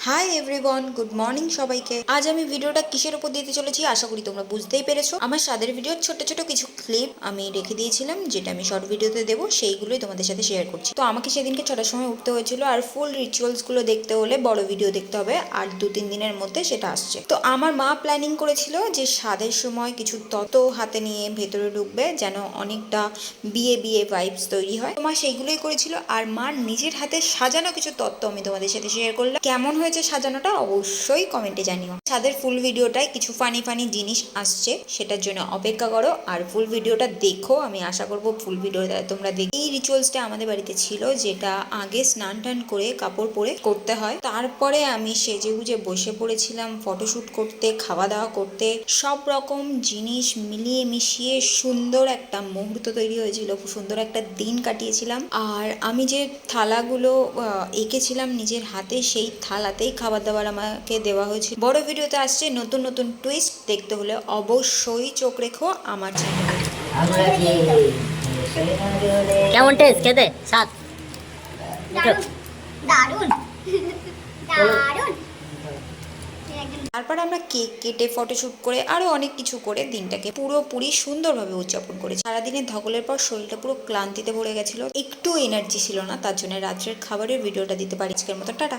Hi everyone, good morning সবাইকে। আজ আমি ভিডিওটা কিসের উপর দিতে চলেছি আশা করি তোমরা বুঝতেই পেরেছো। আমার স্বাদের ভিডিওর ছোট ছোট কিছু ক্লিপ আমি রেখে দিয়েছিলাম, যেটা আমি শর্ট ভিডিওতে দেবো, সেইগুলোই তোমাদের সাথে শেয়ার করছি। তো আমাকে সেদিনকে 6টার সময় উঠতে হয়েছিল, আর ফুল রিচুয়ালস গুলো দেখতে হলে বড় ভিডিও দেখতে হবে, আর 2-3 দিনের মধ্যে সেটা আসছে। তো আমার মা প্ল্যানিং করেছিল যে স্বাদের সময় কিছু তত্ত্ব হাতে নিয়ে ভেতরে ঢুকবে, যেন অনেকটা বিয়ে বিয়ে ভাইবস তৈরি হয়। মা সেইগুলোই করেছিল, আর মার নিজের হাতে সাজানো কিছু তত্ত্ব আমি তোমাদের সাথে শেয়ার করলাম। কেমন হয়েছে সাজানোটা অবশ্যই কমেন্টে জানিও। ছাদের ফুল ভিডিওটায় কিছু ফানি ফানি জিনিস আসছে, সেটার জন্য অপেক্ষা করো আর ফুল ভিডিওটা দেখো। আমি আশা করবো ফুল ভিডিওটা তোমরা দেখো। এই রিচুয়ালসটা আমাদের বাড়িতে ছিল, যেটা আগে স্নান টান করে কাপড় পরে করতে হয়। তারপরে আমি সেজে গুজে বসে পড়েছিলাম ফটোশুট করতে, খাওয়া দাওয়া করতে। সব রকম জিনিস মিলিয়ে মিশিয়ে সুন্দর একটা মুহূর্ত তৈরি হয়েছিল, খুব সুন্দর একটা দিন কাটিয়েছিলাম। আর আমি যে থালাগুলো এঁকেছিলাম নিজের হাতে, সেই থালাতেই খাবার দাবার আমাকে দেওয়া হয়েছিল। বড় ভিডিওতে আসছে নতুন নতুন টুইস্ট, দেখতে হলে অবশ্যই চোখ রেখো আমার চ্যানেলে। কেমন টেস্ট খেতে? স্বাদ দারুণ দারুণ। তারপর আমরা কেক কেটে ফটোশুট করে আরো অনেক কিছু করে দিনটাকে পুরোপুরি সুন্দরভাবে উদযাপন করেছি। সারাদিনের ধকলের পর শরীরটা পুরো ক্লান্তিতে ভরে গেছিল, একটু এনার্জি ছিল না, তার জন্য রাত্রের খাবারের ভিডিওটা দিতে পারি। আজকের মতো টাটা।